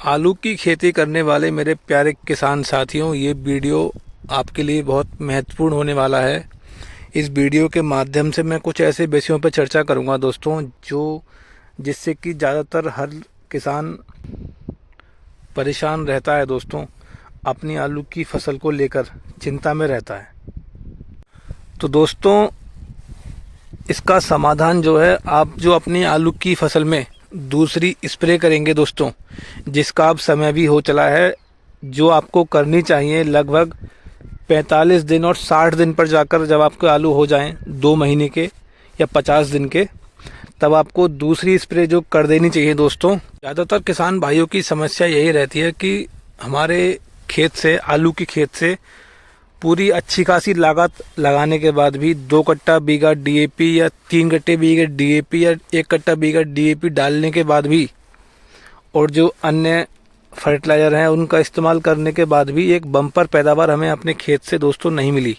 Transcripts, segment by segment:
आलू की खेती करने वाले मेरे प्यारे किसान साथियों, ये वीडियो आपके लिए बहुत महत्वपूर्ण होने वाला है। इस वीडियो के माध्यम से मैं कुछ ऐसे विषयों पर चर्चा करूंगा दोस्तों, जो जिससे कि ज़्यादातर हर किसान परेशान रहता है दोस्तों, अपनी आलू की फसल को लेकर चिंता में रहता है। तो दोस्तों, इसका समाधान जो है, आप जो अपनी आलू की फसल में दूसरी स्प्रे करेंगे दोस्तों, जिसका अब समय भी हो चला है, जो आपको करनी चाहिए लगभग 45 दिन और 60 दिन पर जाकर, जब आपके आलू हो जाएं 2 महीने के या 50 दिन के, तब आपको दूसरी स्प्रे जो कर देनी चाहिए दोस्तों। ज़्यादातर किसान भाइयों की समस्या यही रहती है कि हमारे खेत से, आलू की खेत से पूरी अच्छी खासी लागत लगाने के बाद भी 2 कट्टा बीघा डीएपी या 3 कट्टे बीघा डीएपी या 1 कट्टा बीघा डीएपी डालने के बाद भी, और जो अन्य फर्टिलाइज़र हैं उनका इस्तेमाल करने के बाद भी एक बम्पर पैदावार हमें अपने खेत से दोस्तों नहीं मिली।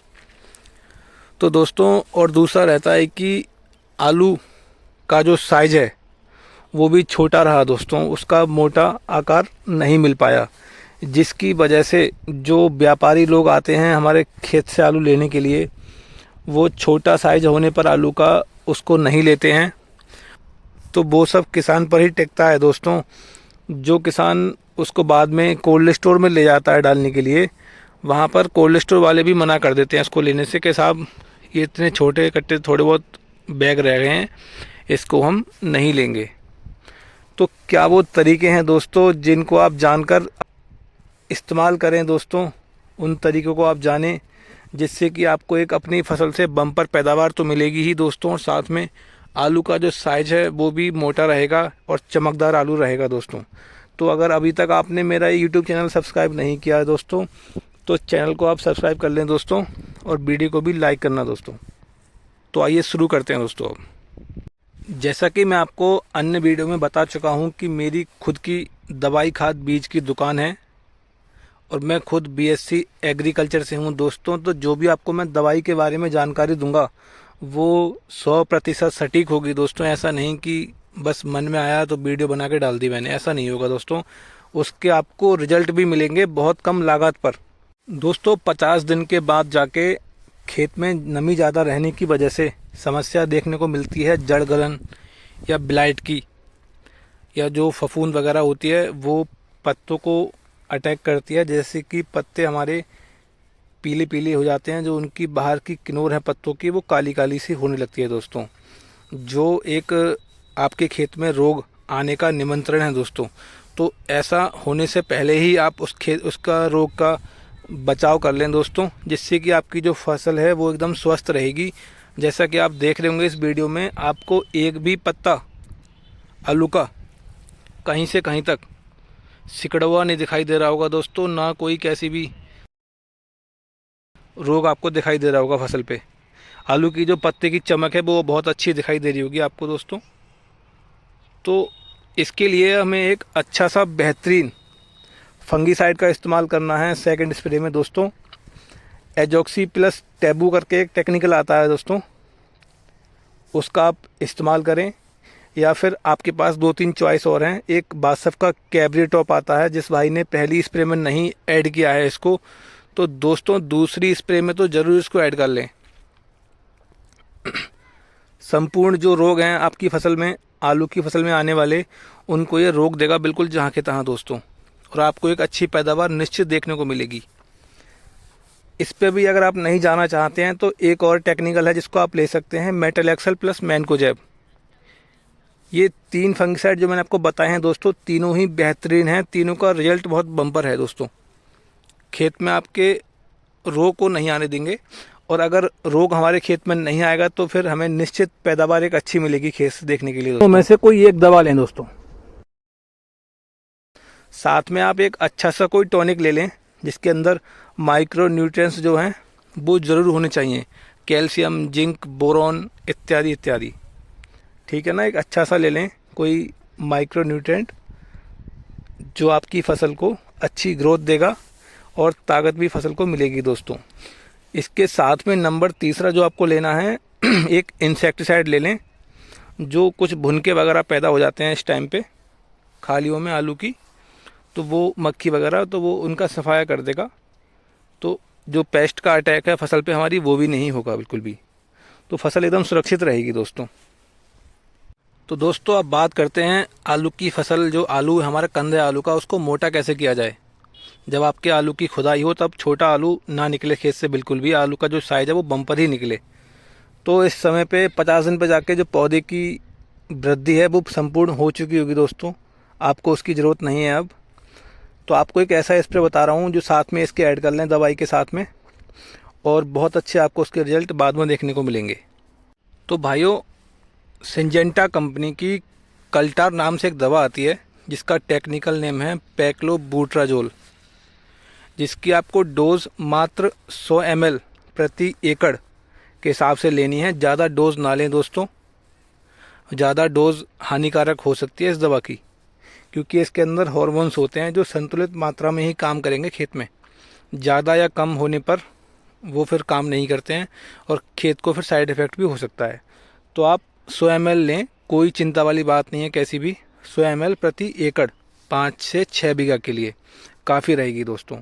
तो दोस्तों, और दूसरा रहता है कि आलू का जो साइज है वो भी छोटा रहा दोस्तों, उसका मोटा आकार नहीं मिल पाया, जिसकी वजह से जो व्यापारी लोग आते हैं हमारे खेत से आलू लेने के लिए, वो छोटा साइज होने पर आलू का उसको नहीं लेते हैं। तो वो सब किसान पर ही टिकता है दोस्तों। जो किसान उसको बाद में कोल्ड स्टोर में ले जाता है डालने के लिए, वहाँ पर कोल्ड स्टोर वाले भी मना कर देते हैं इसको लेने से कि साहब, ये इतने छोटे कट्टे थोड़े बहुत बैग रह गए हैं, इसको हम नहीं लेंगे। तो क्या वो तरीके हैं दोस्तों जिनको आप जानकर इस्तेमाल करें दोस्तों, उन तरीक़ों को आप जानें, जिससे कि आपको एक अपनी फसल से बम्पर पैदावार तो मिलेगी ही दोस्तों, और साथ में आलू का जो साइज़ है वो भी मोटा रहेगा और चमकदार आलू रहेगा दोस्तों। तो अगर अभी तक आपने मेरा यूट्यूब चैनल सब्सक्राइब नहीं किया है दोस्तों, तो चैनल को आप सब्सक्राइब कर लें दोस्तों, और वीडियो को भी लाइक करना दोस्तों। तो आइए शुरू करते हैं दोस्तों। जैसा कि मैं आपको अन्य वीडियो में बता चुका हूं कि मेरी खुद की दवाई खाद बीज की दुकान है, और मैं खुद बीएससी एग्रीकल्चर से हूं दोस्तों। तो जो भी आपको मैं दवाई के बारे में जानकारी दूंगा वो 100% सटीक होगी दोस्तों। ऐसा नहीं कि बस मन में आया तो वीडियो बना के डाल दी मैंने, ऐसा नहीं होगा दोस्तों। उसके आपको रिजल्ट भी मिलेंगे बहुत कम लागत पर दोस्तों। 50 दिन के बाद जाके खेत में नमी ज़्यादा रहने की वजह से समस्या देखने को मिलती है, जड़ गलन या ब्लाइट की, या जो फफूंद वगैरह होती है वो पत्तों को अटैक करती है, जैसे कि पत्ते हमारे पीले पीले हो जाते हैं, जो उनकी बाहर की किनोर है पत्तों की वो काली काली सी होने लगती है दोस्तों, जो एक आपके खेत में रोग आने का निमंत्रण है दोस्तों। तो ऐसा होने से पहले ही आप उसका रोग का बचाव कर लें दोस्तों, जिससे कि आपकी जो फसल है वो एकदम स्वस्थ रहेगी। जैसा कि आप देख रहे होंगे इस वीडियो में, आपको एक भी पत्ता आलू का कहीं से कहीं तक सिकुड़ा हुआ नहीं दिखाई दे रहा होगा दोस्तों, ना कोई कैसी भी रोग आपको दिखाई दे रहा होगा फसल पे। आलू की जो पत्ते की चमक है वो बहुत अच्छी दिखाई दे रही होगी आपको दोस्तों। तो इसके लिए हमें एक अच्छा सा बेहतरीन फंगीसाइड का इस्तेमाल करना है सेकंड स्प्रे में दोस्तों। एजॉक्सी प्लस टैबू करके एक टेक्निकल आता है दोस्तों, उसका आप इस्तेमाल करें, या फिर आपके पास 2-3 चॉइस और हैं। एक बासफ का कैबरी टॉप आता है, जिस भाई ने पहली स्प्रे में नहीं ऐड किया है इसको, तो दोस्तों दूसरी स्प्रे में तो ज़रूर इसको ऐड कर लें। संपूर्ण जो रोग हैं आपकी फसल में, आलू की फसल में आने वाले, उनको ये रोक देगा बिल्कुल जहाँ के तहाँ दोस्तों, और आपको एक अच्छी पैदावार निश्चित देखने को मिलेगी। इस पे भी अगर आप नहीं जाना चाहते हैं तो एक और टेक्निकल है जिसको आप ले सकते हैं, मेटल एक्सल प्लस मैनकोजेब। ये 3 फंगिसाइड जो मैंने आपको बताए हैं दोस्तों, तीनों ही बेहतरीन हैं, तीनों का रिजल्ट बहुत बम्पर है दोस्तों। खेत में आपके रोग को नहीं आने देंगे, और अगर रोग हमारे खेत में नहीं आएगा तो फिर हमें निश्चित पैदावार एक अच्छी मिलेगी खेत से देखने के लिए दोस्तों। तो में से कोई एक दवा लें दोस्तों, साथ में आप एक अच्छा सा कोई टॉनिक ले लें, जिसके अंदर माइक्रो न्यूट्रिएंट्स जो हैं वो ज़रूर होने चाहिए, कैल्शियम, जिंक, बोरॉन इत्यादि इत्यादि, ठीक है ना। एक अच्छा सा ले लें कोई माइक्रो न्यूट्रिएंट, जो आपकी फसल को अच्छी ग्रोथ देगा और ताकत भी फसल को मिलेगी दोस्तों। इसके साथ में नंबर तीसरा जो आपको लेना है, एक इंसेक्टिसाइड ले लें। जो कुछ भुनके वगैरह पैदा हो जाते हैं इस टाइम पे खालियों में आलू की, तो वो मक्खी वगैरह तो वो उनका सफाया कर देगा। तो जो पेस्ट का अटैक है फसल पे हमारी वो भी नहीं होगा बिल्कुल भी। तो फसल एकदम सुरक्षित रहेगी दोस्तों। तो दोस्तों अब बात करते हैं आलू की फसल, जो आलू है हमारा कंद है आलू का, उसको मोटा कैसे किया जाए। जब आपके आलू की खुदाई हो तब छोटा आलू ना निकले खेत से बिल्कुल भी, आलू का जो साइज़ है वो बम्पर ही निकले। तो इस समय पे 50 दिन पे जाके जो पौधे की वृद्धि है वो संपूर्ण हो चुकी होगी दोस्तों, आपको उसकी ज़रूरत नहीं है अब। तो आपको एक ऐसा स्प्रे बता रहा हूँ जो साथ में इसके ऐड कर लें दवाई के साथ में, और बहुत अच्छे आपको उसके रिजल्ट बाद में देखने को मिलेंगे। तो भाइयों, सिंजेंटा कंपनी की कल्टार नाम से एक दवा आती है जिसका टेक्निकल नेम है पैक्लोबुटराजोल, जिसकी आपको डोज मात्र 100 ml प्रति एकड़ के हिसाब से लेनी है। ज़्यादा डोज ना लें दोस्तों, ज़्यादा डोज हानिकारक हो सकती है इस दवा की, क्योंकि इसके अंदर हार्मोन्स होते हैं जो संतुलित मात्रा में ही काम करेंगे खेत में। ज़्यादा या कम होने पर वो फिर काम नहीं करते हैं और खेत को फिर साइड इफ़ेक्ट भी हो सकता है। तो आप 100 ml लें, कोई चिंता वाली बात नहीं है कैसी भी। 100 ml प्रति एकड़ 5 से 6 बीघा के लिए काफ़ी रहेगी दोस्तों।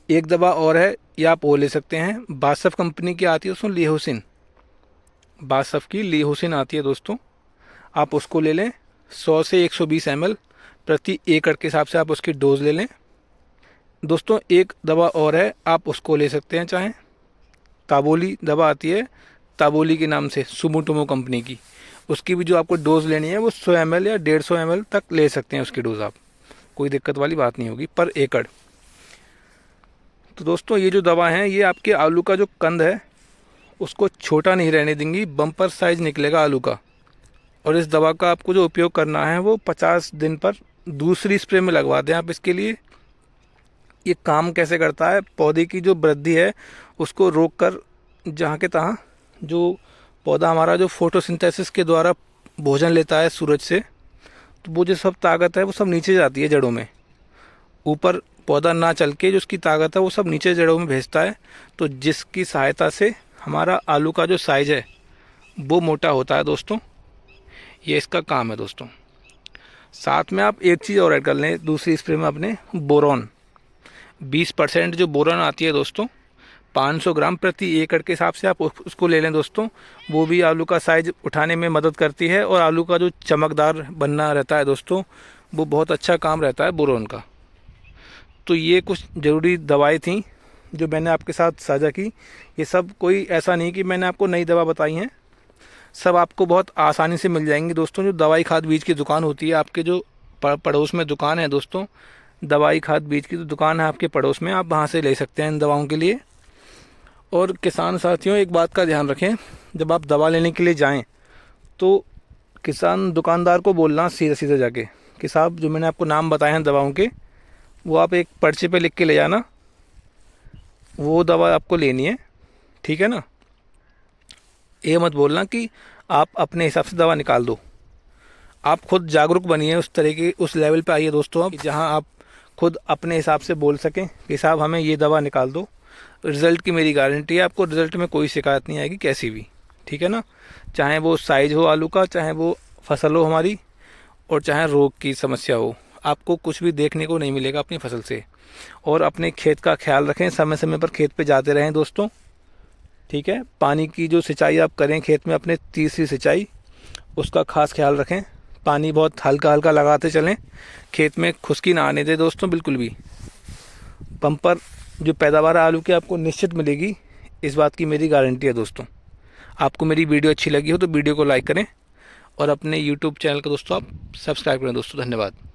एक दवा और है, ये आप वो ले सकते हैं, बासफ कंपनी की आती है उसमें लीहोसिन, बासफ की लीहोसिन आती है दोस्तों, आप उसको ले लें। 100 से 120 ml प्रति एकड़ के हिसाब से आप उसकी डोज ले लें दोस्तों। एक दवा और है, आप उसको ले सकते हैं चाहें, ताबोली दवा आती है ताबोली के नाम से, सुमोटोमो कंपनी की, उसकी भी जो आपको डोज लेनी है वो 100 ml या 150 ml तक ले सकते हैं उसकी डोज आप, कोई दिक्कत वाली बात नहीं होगी पर एकड़। तो दोस्तों ये जो दवा है ये आपके आलू का जो कंद है उसको छोटा नहीं रहने देंगी, बम्पर साइज निकलेगा आलू का। और इस दवा का आपको जो उपयोग करना है वो 50 दिन पर दूसरी स्प्रे में लगवा दें आप इसके लिए। ये काम कैसे करता है, पौधे की जो वृद्धि है उसको रोक कर, जहाँ के तहाँ जो पौधा हमारा जो फोटोसिंथेसिस के द्वारा भोजन लेता है सूरज से, तो वो जो सब ताकत है वो सब नीचे जाती है जड़ों में, ऊपर पौधा ना चल के जो उसकी ताकत है वो सब नीचे जड़ों में भेजता है। तो जिसकी सहायता से हमारा आलू का जो साइज़ है वो मोटा होता है दोस्तों, ये इसका काम है दोस्तों। साथ में आप एक चीज़ और ऐड कर लें दूसरी स्प्रे में अपने, बोरॉन 20% जो बोरॉन आती है दोस्तों, 500 ग्राम प्रति एकड़ के हिसाब से आप उसको ले लें दोस्तों। वो भी आलू का साइज उठाने में मदद करती है और आलू का जो चमकदार बनना रहता है दोस्तों वो बहुत अच्छा काम रहता है बोरॉन का। तो ये कुछ ज़रूरी दवाएं थी जो मैंने आपके साथ साझा की। ये सब कोई ऐसा नहीं कि मैंने आपको नई दवा बताई हैं, सब आपको बहुत आसानी से मिल जाएंगी दोस्तों। जो दवाई खाद बीज की दुकान होती है आपके जो पड़ोस में दुकान है दोस्तों, दवाई खाद बीज की तो दुकान है आपके पड़ोस में, आप वहाँ से ले सकते हैं इन दवाओं के लिए। और किसान साथियों एक बात का ध्यान रखें, जब आप दवा लेने के लिए जाएं तो किसान दुकानदार को बोलना सीधे सीधे जाके कि साहब जो मैंने आपको नाम बताए हैं दवाओं के वो आप एक पर्चे पे लिख के ले जाना, वो दवा आपको लेनी है, ठीक है ना। ये मत बोलना कि आप अपने हिसाब से दवा निकाल दो। आप खुद जागरूक बनिए, उस तरह की उस लेवल पे आइए दोस्तों आप, जहां आप खुद अपने हिसाब से बोल सकें कि साहब हमें ये दवा निकाल दो। रिज़ल्ट की मेरी गारंटी है, आपको रिज़ल्ट में कोई शिकायत नहीं आएगी कैसी भी, ठीक है ना। चाहे वो साइज़ हो आलू का, चाहे वो फसल हो हमारी, और चाहे रोग की समस्या हो, आपको कुछ भी देखने को नहीं मिलेगा अपनी फसल से। और अपने खेत का ख्याल रखें, समय समय पर खेत पे जाते रहें दोस्तों, ठीक है। पानी की जो सिंचाई आप करें खेत में अपने, तीसरी सिंचाई, उसका खास ख्याल रखें। पानी बहुत हल्का हल्का लगाते चलें, खेत में खुश्की ना आने दें दोस्तों बिल्कुल भी। बम्पर जो पैदावार आलू की आपको निश्चित मिलेगी, इस बात की मेरी गारंटी है दोस्तों। आपको मेरी वीडियो अच्छी लगी हो तो वीडियो को लाइक करें और अपने यूट्यूब चैनल को दोस्तों आप सब्सक्राइब करें दोस्तों। धन्यवाद।